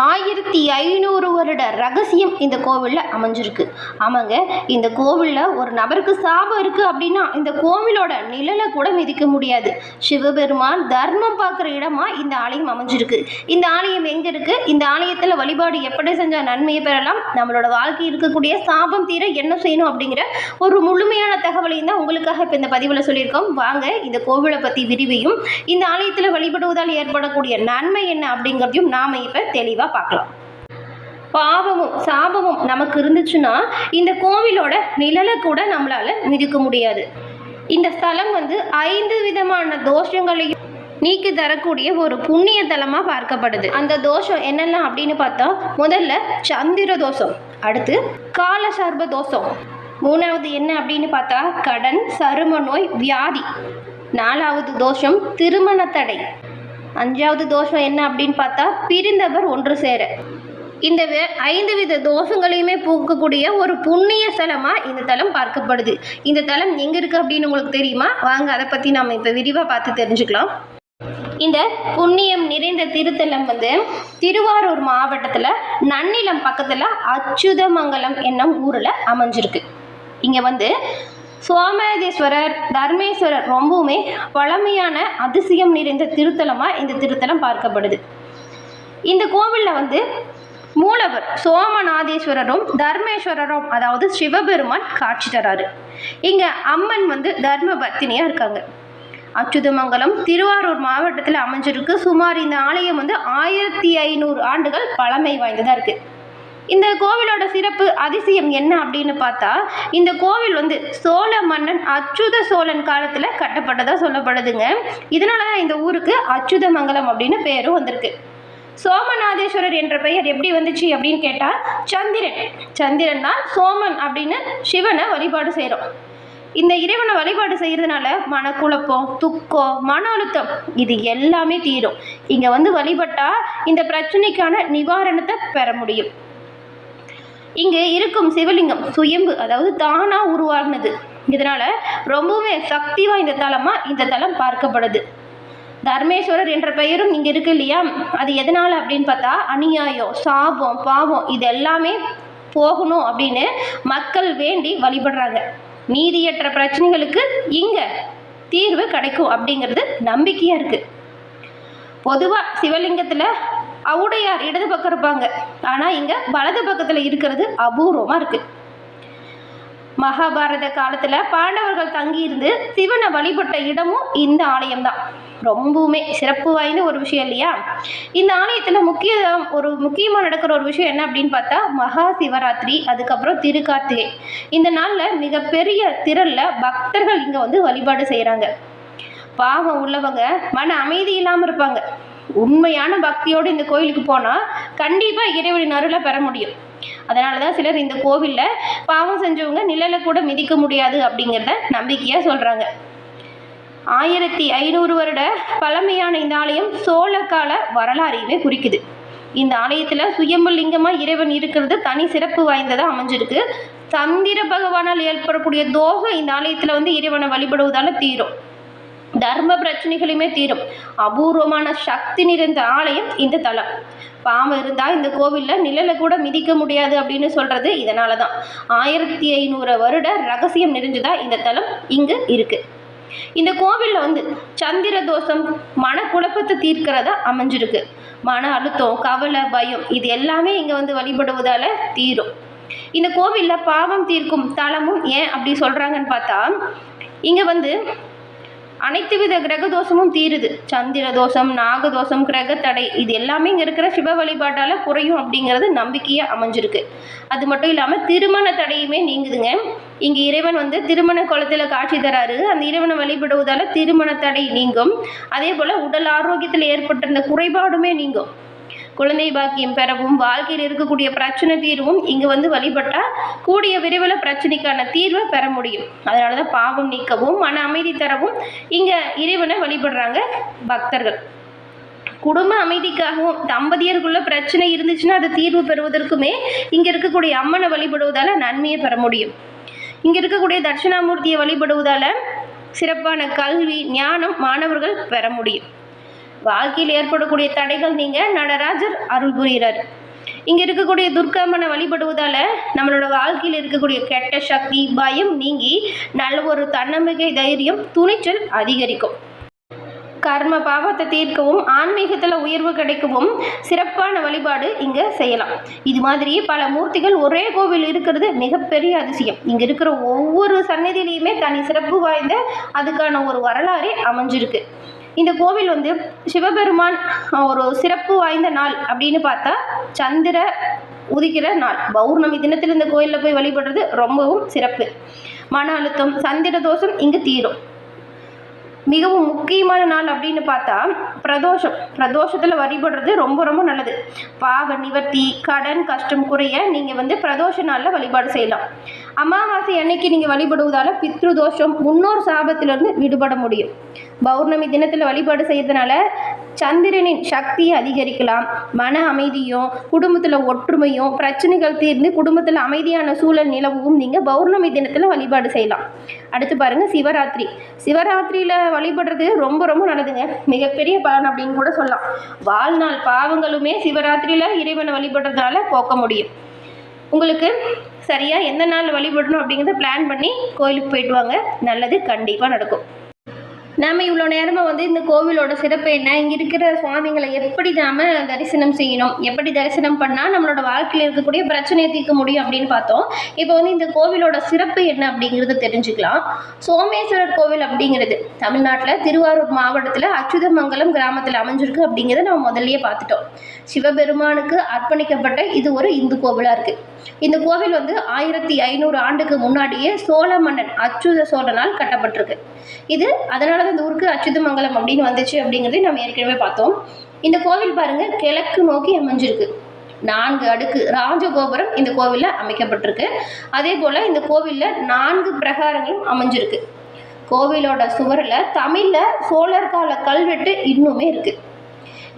1500 வருட ரகசியம் இந்த கோவிலில் அமைஞ்சிருக்கு. ஆமாங்க, இந்த கோவிலில் ஒரு நபருக்கு சாபம் இருக்குது அப்படின்னா இந்த கோவிலோட நிழலை கூட மிதிக்க முடியாது. சிவபெருமான் தர்மம் பார்க்குற இடமா இந்த ஆலயம் அமைஞ்சிருக்கு. இந்த ஆலயம் எங்கே இருக்குது, இந்த ஆலயத்தில் வழிபாடு எப்படி செஞ்சால் நன்மையை பெறலாம், நம்மளோட வாழ்க்கை இருக்கக்கூடிய சாபம் தீர என்ன செய்யணும் அப்படிங்கிற ஒரு முழுமையான தகவலையும் தான் உங்களுக்காக இப்போ இந்த பதிவில் சொல்லியிருக்கோம். வாங்க இந்த கோவிலை பற்றி விரிவையும் இந்த ஆலயத்தில் வழிபடுவதால் ஏற்படக்கூடிய நன்மை என்ன அப்படிங்கிறதையும் நாம் இப்போ தெளிவாக பார்க்கலாம். பாவமும் சாபமும் நமக்கு இருந்துச்சுன்னா இந்த கோவிலோட நிழலை கூட நம்மளால மிதிக்க முடியாது. இந்த ஸ்தலம் 5 விதமான தோஷங்களையும் நீக்கி தரக்கூடிய ஒரு புண்ணிய தலமாக பார்க்கப்படுது. அந்த தோஷம் என்னெல்லாம் அப்படின்னு பார்த்தா, முதல்ல சந்திர தோஷம், அடுத்து காலசர்ப தோஷம், மூணாவது என்ன அப்படின்னு பார்த்தா கடன், சரும நோய், வியாதி, நாலாவது தோஷம் திருமண தடை, அஞ்சாவது தோஷம் என்ன அப்படின்னு பார்த்தா பிரிந்தவர் ஒன்று சேர. இந்த 5 வித தோஷங்களையுமே போக்கக்கூடிய ஒரு புண்ணிய ஸ்தலமாக இந்த தலம் பார்க்கப்படுது. இந்த தலம் எங்கே இருக்குது அப்படின்னு உங்களுக்கு தெரியுமா? வாங்க அதை பற்றி நம்ம இப்போ விரிவாக பார்த்து தெரிஞ்சுக்கலாம். இந்த புண்ணியம் நிறைந்த திருத்தலம் திருவாரூர் மாவட்டத்தில் நன்னிலம் பக்கத்தில் அச்சுதமங்கலம் என்னும் ஊரில் அமைஞ்சிருக்கு. இங்கே சோமேதேஸ்வரர், தர்மேஸ்வரர் ரொம்பவுமே பழமையான அதிசயம் நிறைந்த திருத்தலமாக இந்த திருத்தலம் பார்க்கப்படுது. இந்த கோவிலில் மூலவர் சோமநாதேஸ்வரரும் தர்மேஸ்வரரும் அதாவது சிவபெருமான் காட்சி தராரு. இங்கே அம்மன் தர்ம பத்தினியாக இருக்காங்க. அச்சுதமங்கலம் திருவாரூர் மாவட்டத்தில் அமைஞ்சிருக்கு. சுமார் இந்த ஆலயம் 1500 ஆண்டுகள் பழமை வாய்ந்ததாக இருக்குது. இந்த கோவிலோட சிறப்பு அதிசயம் என்ன அப்படின்னு பார்த்தா, இந்த கோவில் சோழ மன்னன் அச்சுத சோழன் காலத்தில் கட்டப்பட்டதாக சொல்லப்படுதுங்க. இதனால தான் இந்த ஊருக்கு அச்சுதமங்கலம் அப்படின்னு பேரும் வந்திருக்கு. சோமநாதேஸ்வரர் என்ற பெயர் எப்படி வந்துச்சு அப்படின்னு கேட்டால், சந்திரன் தான் சோமன் அப்படின்னு சிவனை வழிபாடு செய்கிறோம். இந்த இறைவனை வழிபாடு செய்கிறதுனால மனக்குழப்பம், துக்கம், மன அழுத்தம் இது எல்லாமே தீரும். இங்கே வழிபட்டால் இந்த பிரச்சனைக்கான நிவாரணத்தை பெற முடியும். இங்கே இருக்கும் சிவலிங்கம் சுயம்பு, அதாவது தானாக உருவாகினது. இதனால் ரொம்பவே சக்தி வாய்ந்த தலமாக இந்த தலம் பார்க்கப்படுது. தர்மேஸ்வரர் என்ற பெயரும் இங்கே இருக்கு இல்லையா, அது எதனால் அப்படின்னு பார்த்தா அநியாயம், சாபம், பாவம் இது எல்லாமே போகணும் அப்படின்னு மக்கள் வேண்டி வழிபடுறாங்க. நீதியற்ற பிரச்சனைகளுக்கு இங்கே தீர்வு கிடைக்கும் அப்படிங்கிறது நம்பிக்கையாக இருக்குது. பொதுவாக சிவலிங்கத்தில் ஔடையார் இடது பக்கம் இருப்பாங்க, ஆனால் இங்கே வலது பக்கத்தில் இருக்கிறது அபூர்வமாக இருக்குது. மகாபாரத காலத்தில் பாண்டவர்கள் தங்கியிருந்து சிவனை வழிபட்ட இடமும் இந்த ஆலயம்தான். ரொம்பவுமே சிறப்பு வாய்ந்த ஒரு விஷயம் இல்லையா? இந்த ஆலயத்தில் முக்கியமாக நடக்கிற ஒரு விஷயம் என்ன அப்படின்னு பார்த்தா மகா சிவராத்திரி, அதுக்கப்புறம் திருக்கார்த்திகை. இந்த நாளில் மிகப்பெரிய திரளில் பக்தர்கள் இங்கே வழிபாடு செய்கிறாங்க. பாவம் உள்ளவங்க மன அமைதி இல்லாமல் இருப்பாங்க. உண்மையான பக்தியோடு இந்த கோயிலுக்கு போனால் கண்டிப்பாக இறைவனின் அருளை பெற முடியும். அதனால தான் சிலர் இந்த கோவிலில் பாவம் செஞ்சவங்க நிழலை கூட மிதிக்க முடியாது அப்படிங்கிறத நம்பிக்கையாக சொல்கிறாங்க. 1500 வருட பழமையான இந்த ஆலயம் சோழ கால வரலாறையுமே குறிக்குது. இந்த ஆலயத்தில் சுயம்பு லிங்கமாக இறைவன் இருக்கிறது தனி சிறப்பு வாய்ந்ததாக அமைஞ்சிருக்கு. சந்திர பகவானால் ஏற்படக்கூடிய தோஷம் இந்த ஆலயத்தில் இறைவனை வழிபடுவதால் தீரும். தர்ம பிரச்சனைகளுமே தீரும். அபூர்வமான சக்தி நிறைந்த ஆலயம் இந்த தலம். பாவம் இருந்தால் இந்த கோவிலில் நிழலை கூட மிதிக்க முடியாது அப்படின்னு சொல்கிறது இதனால தான். 1500 வருட ரகசியம் நிறைஞ்சதாக இந்த தலம் இங்கு இருக்குது. இந்த கோவிலில் சந்திர தோஷம் மனக்குழப்பத்தை தீர்க்கிறதா அமைஞ்சிருக்கு. மன அழுத்தம், கவலை, பயம் இது எல்லாமே இங்கே வழிபடுவதால் தீரும். இந்த கோவிலில் பாவம் தீர்க்கும் தலமும் ஏன் அப்படி சொல்கிறாங்கன்னு பார்த்தா, இங்கே அனைத்து வித கிரக தோஷமும் தீருது. சந்திர தோஷம், நாகதோஷம், கிரக தடை இது எல்லாமே இங்கே இருக்கிற சிவ வழிபாட்டால் குறையும் அப்படிங்கிறது நம்பிக்கையாக அமைஞ்சிருக்கு. அது மட்டும் இல்லாமல் திருமண தடையுமே நீங்குதுங்க. இங்கே இறைவன் திருமண குளத்தில் காட்சி தராரு. அந்த இறைவனை வழிபடுவதால் திருமண தடை நீங்கும். அதே போல் உடல் ஆரோக்கியத்தில் ஏற்பட்டிருந்த குறைபாடுமே நீங்கும். குழந்தை பாக்கியம் பெறவும், வாழ்க்கையில் இருக்கக்கூடிய பிரச்சனை தீர்வும் இங்கே வழிபட்டால் கூடிய விரைவில் பிரச்சனைக்கான தீர்வை பெற முடியும். அதனால தான் பாவம் நீக்கவும் மன அமைதி தரவும் இங்கே இறைவனை வழிபடுறாங்க பக்தர்கள். குடும்ப அமைதிக்காகவும் தம்பதியருக்குள்ள பிரச்சனை இருந்துச்சுன்னா அதை தீர்வு பெறுவதற்குமே இங்கே இருக்கக்கூடிய அம்மனை வழிபடுவதால் நன்மையை பெற முடியும். இங்கே இருக்கக்கூடிய தட்சிணாமூர்த்தியை வழிபடுவதால் சிறப்பான கல்வி, ஞானம் மாணவர்கள் பெற முடியும். வாழ்க்கையில் ஏற்படக்கூடிய தடைகள் நீங்க நடராஜர் அருள் புரிகிறார். இங்கே இருக்கக்கூடிய துர்க்கம்மனை வழிபடுவதால் நம்மளோட வாழ்க்கையில் இருக்கக்கூடிய கெட்ட சக்தி பயம் நீங்கி நல்ல ஒரு தன்னம்பிக்கை தைரியம் துணிச்சல் அதிகரிக்கும். கர்ம பாவத்தை தீர்க்கவும் ஆன்மீகத்தில் உயர்வு கிடைக்கவும் சிறப்பான வழிபாடு இங்கே செய்யலாம். இது மாதிரி பல மூர்த்திகள் ஒரே கோவில் இருக்கிறது மிகப்பெரிய அதிசயம். இங்கே இருக்கிற ஒவ்வொரு சன்னதியிலையுமே தனி சிறப்பு வாய்ந்த அதுக்கான ஒரு வரலாறே அமைஞ்சிருக்கு. இந்த கோவில் சிவபெருமான் ஒரு சிறப்பு வாய்ந்த நாள் அப்படின்னு பார்த்தா சந்திர உதிக்கிற நாள் பௌர்ணமி தினத்தில் இந்த கோயிலில் போய் வழிபடுறது ரொம்பவும் சிறப்பு. மன அழுத்தம் சந்திர தோஷம் இங்கு தீரும். மிகவும் முக்கியமான நாள் அப்படின்னு பார்த்தா பிரதோஷத்தில் வழிபடுறது ரொம்ப ரொம்ப நல்லது. பாவ நிவர்த்தி கடன் கஷ்டம் குறைய நீங்கள் பிரதோஷ நாளில் வழிபாடு செய்யலாம். அமாவாசை அன்னைக்கு நீங்கள் வழிபடுவதால் பித்ரு தோஷம் முன்னோர் சாபத்திலிருந்து விடுபட முடியும். பௌர்ணமி தினத்தில் வழிபாடு செய்யறதுனால சந்திரனின் சக்தியை அதிகரிக்கலாம். மன அமைதியும் குடும்பத்தில் ஒற்றுமையும் பிரச்சனைகள் தீர்ந்து குடும்பத்தில் அமைதியான சூழல் நிலவும் நீங்கள் பௌர்ணமி தினத்தில் வழிபாடு செய்யலாம். அடுத்து பாருங்கள் சிவராத்திரியில் வழிபடுறது ரொம்ப ரொம்ப நல்லதுங்க. மிகப்பெரிய பலன் அப்படின்னு கூட சொல்லலாம். வாழ்நாள் பாவங்களுமே சிவராத்திரியில் இறைவனை வழிபடுறதுனால போக்க முடியும். உங்களுக்கு சரியாக எந்த நாள் வழிபடணும் அப்படிங்கிறத பிளான் பண்ணி கோயிலுக்கு போயிட்டு வாங்க. நல்லது கண்டிப்பாக நடக்கும். நாம் இவ்வளோ நேரமாக இந்த கோவிலோட சிறப்பு என்ன, இங்கே இருக்கிற சுவாமிகளை எப்படி நாம் தரிசனம் செய்யணும், எப்படி தரிசனம் பண்ணால் நம்மளோட வாழ்க்கையில் இருக்கக்கூடிய பிரச்சனையை தீர்க்க முடியும் அப்படின்னு பார்த்தோம். இப்போ இந்த கோவிலோட சிறப்பு என்ன அப்படிங்கிறத தெரிஞ்சுக்கலாம். சோமேஸ்வரர் கோவில் அப்படிங்கிறது தமிழ்நாட்டில் திருவாரூர் மாவட்டத்தில் அச்சுதமங்கலம் கிராமத்தில் அமைஞ்சிருக்கு அப்படிங்கிறத நம்ம முதல்லயே பார்த்துட்டோம். சிவபெருமானுக்கு அர்ப்பணிக்கப்பட்ட இது ஒரு இந்து கோவிலாக இருக்குது. இந்த கோவில் 1500 ஆண்டுக்கு முன்னாடியே சோழ மன்னன் அச்சுத சோழனால் கட்டப்பட்டிருக்கு. இது அதனால இந்த ஊருக்கு அச்சுதமங்கலம் அப்படின்னு வந்துச்சு அப்படிங்கிறதை நம்ம ஏற்கனவே பார்த்தோம். இந்த கோவில் பாருங்க கிழக்கு நோக்கி அமைஞ்சிருக்கு. 4 அடுக்கு ராஜகோபுரம் இந்த கோவிலில் அமைக்கப்பட்டிருக்கு. அதே போல் இந்த கோவிலில் 4 பிரகாரங்களும் அமைஞ்சிருக்கு. கோவிலோட சுவரில் தமிழில் சோழர் கால கல்வெட்டு இன்னுமே இருக்குது.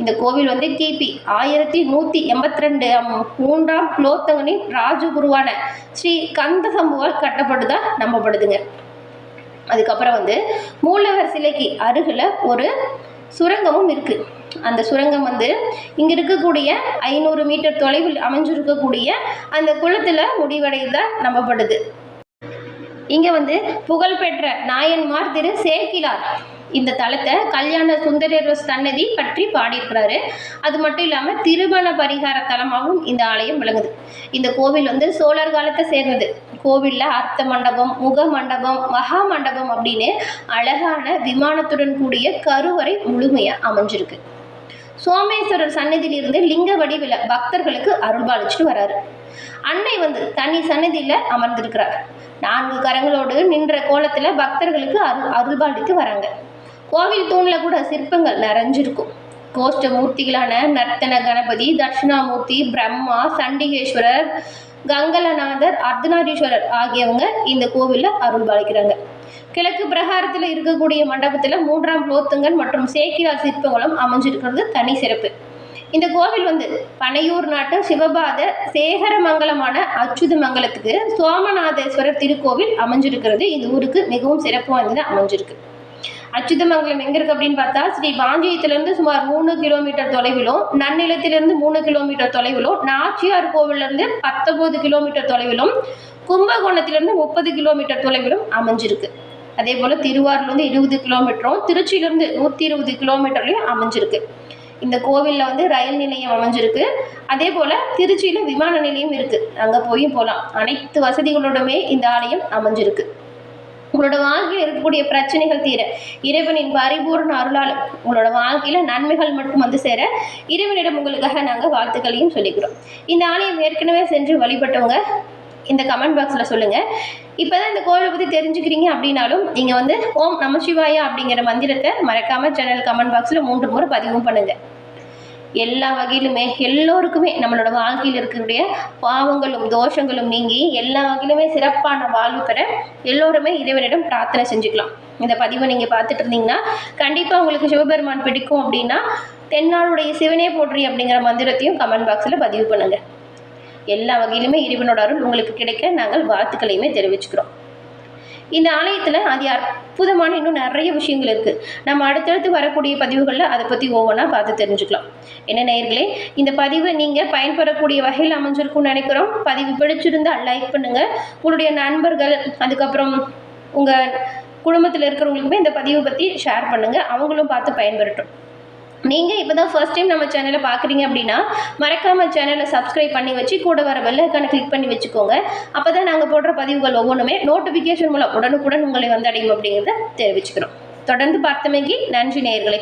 இந்த கோவில் கிபி 1182 3ஆம் குலோத்துங்கனின் ராஜகுருவான ஸ்ரீ கந்த சம்புவால் கட்டப்பட்டுதான் நம்பப்படுதுங்க. அதுக்கப்புறம் மூலவர் சிலைக்கு அருகில் ஒரு சுரங்கமும் இருக்குது. அந்த சுரங்கம் இங்கே இருக்கக்கூடிய 500 மீட்டர் தொலைவில் அமைஞ்சிருக்கக்கூடிய அந்த குளத்தில் முடிவடையதான் நம்பப்படுது. இங்கே புகழ்பெற்ற நாயன்மார் திரு சேக்கிலார் இந்த தலத்தை கல்யாண சுந்தரர் சன்னதி பற்றி பாடியிருக்கிறாரு. அது மட்டும் இல்லாமல் திருமண பரிகார தலமாகவும் இந்த ஆலயம் விளங்குது. இந்த கோவில் சோழர் காலத்தை சேர்ந்தது. கோவிலில் அர்த்த மண்டபம் முக மண்டபம் மகா மண்டபம் அப்படின்னு அழகான விமானத்துடன் கூடிய கருவறை முழுமையாக அமைஞ்சிருக்கு. சோமேஸ்வரர் சன்னதியிலிருந்து லிங்க வடிவில் பக்தர்களுக்கு அருள்பாலிச்சுட்டு வராரு. அன்னை தனி சன்னதியில் அமர்ந்திருக்கிறார். 4 கரங்களோடு நின்ற கோலத்தில் பக்தர்களுக்கு அருள்பாலித்து வராங்க. கோவில் தூணில் கூட சிற்பங்கள் நிறைஞ்சிருக்கும். கோஷ்ட மூர்த்திகளான நர்த்தன கணபதி தட்சிணாமூர்த்தி பிரம்மா சண்டிகேஸ்வரர் கங்கலநாதர் அர்த்தநாரீஸ்வரர் ஆகியவங்க இந்த கோவிலில் அருள்பாலிக்கிறாங்க. கிழக்கு பிரகாரத்தில் இருக்கக்கூடிய மண்டபத்தில் 3ஆம் குலோத்துங்கன் மற்றும் சேக்கிலார் சிற்பங்களும் அமைஞ்சிருக்கிறது தனி சிறப்பு. இந்த கோவில் பனையூர் நாட்டு சிவபாத சேகரமங்கலமான அச்சுதமங்கலத்துக்கு சோமநாதேஸ்வரர் திருக்கோவில் அமைஞ்சிருக்கிறது. இந்த ஊருக்கு மிகவும் சிறப்பு வாய்ந்தது அமைஞ்சிருக்கு. அச்சுதமங்கலம் எங்கே இருக்குது அப்படின்னு பார்த்தா ஸ்ரீ பாஞ்சியத்திலிருந்து சுமார் 3 கிலோமீட்டர் தொலைவிலும் நன்னிலத்திலிருந்து 3 கிலோமீட்டர் தொலைவிலும் நாச்சியார் கோவிலிருந்து 19 கிலோமீட்டர் தொலைவிலும் கும்பகோணத்திலிருந்து 30 கிலோமீட்டர் தொலைவிலும் அமைஞ்சிருக்கு. அதே போல் திருவாரூர்லேருந்து 20 கிலோமீட்டரும் திருச்சியிலிருந்து 120 கிலோமீட்டர்லையும் அமைஞ்சிருக்கு. இந்த கோவிலில் ரயில் நிலையம் அமைஞ்சிருக்கு. அதே போல் திருச்சியில் விமான நிலையம் இருக்குது. அங்கே போகலாம். அனைத்து வசதிகளோடுமே இந்த ஆலயம் அமைஞ்சிருக்கு. உங்களோட வாழ்க்கையில் இருக்கக்கூடிய பிரச்சனைகள் தீர இறைவனின் பரிபூர்ண அருளால் உங்களோட வாழ்க்கையில் நன்மைகள் மட்டும் சேர இறைவனிடம் உங்களுக்காக நாங்கள் வாழ்த்துக்களையும் சொல்லிக்கிறோம். இந்த ஆலயம் ஏற்கனவே சென்று வழிபட்டவங்க இந்த கமெண்ட் பாக்ஸில் சொல்லுங்கள். இப்போ தான் இந்த கோவிலை பற்றி தெரிஞ்சுக்கிறீங்க அப்படின்னாலும் நீங்கள் ஓம் நம சிவாயா அப்படிங்கிற மந்திரத்தை மறக்காமல் சேனல் கமெண்ட் பாக்ஸில் 3 முறை பதிவும் பண்ணுங்கள். எல்லா வகையிலுமே எல்லோருக்குமே நம்மளோட வாழ்க்கையில் இருக்கக்கூடிய பாவங்களும் தோஷங்களும் நீங்கி எல்லா வகையிலுமே சிறப்பான வாழ்வு பெற எல்லோருமே இறைவனிடம் பிரார்த்தனை செஞ்சுக்கலாம். இந்த பதிவை நீங்கள் பார்த்துட்டு இருந்தீங்கன்னா கண்டிப்பாக உங்களுக்கு சிவபெருமான் பிடிக்கும் அப்படின்னா தென்னாளுடைய சிவனே போற்றி அப்படிங்கிற மந்திரத்தையும் கமெண்ட் பாக்ஸில் பதிவு பண்ணுங்கள். எல்லா வகையிலுமே இறைவனோட அருள் உங்களுக்கு கிடைக்க நாங்கள் வாழ்த்துக்களையுமே தெரிவிச்சுக்கிறோம். இந்த ஆலயத்தில் அது அற்புதமான இன்னும் நிறைய விஷயங்கள் இருக்குது. நம்ம அடுத்தடுத்து வரக்கூடிய பதிவுகளில் அதை பற்றி ஒவ்வொன்றா பார்த்து தெரிஞ்சுக்கலாம். என்ன நேயர்களே, இந்த பதிவை நீங்கள் பயன்பெறக்கூடிய வகையில் அமைஞ்சிருக்கும்னு நினைக்கிறோம். பதிவு பிடிச்சிருந்தால் லைக் பண்ணுங்கள். உங்களுடைய நண்பர்கள், அதுக்கப்புறம் உங்கள் குடும்பத்தில் இருக்கிறவங்களுக்குமே இந்த பதிவை பற்றி ஷேர் பண்ணுங்கள். அவங்களும் பார்த்து பயன்பெறட்டும். நீங்கள் இப்போ தான் ஃபர்ஸ்ட் டைம் நம்ம சேனலை பார்க்குறீங்க அப்படின்னா மறக்காமல் சேனலை சப்ஸ்கிரைப் பண்ணி வச்சு கூட வர பெல் ஐகானை கிளிக் பண்ணி வச்சுக்கோங்க. அப்போ தான் நாங்கள் போடுற பதிவுகள் ஒவ்வொன்றுமே நோட்டிஃபிகேஷன் மூலம் உடனுக்குடன் உங்களை வந்து அடையும் அப்படிங்கிறத தெரிவிச்சுக்கிறோம். தொடர்ந்து பார்த்தமைக்கு நன்றி நேயர்களே.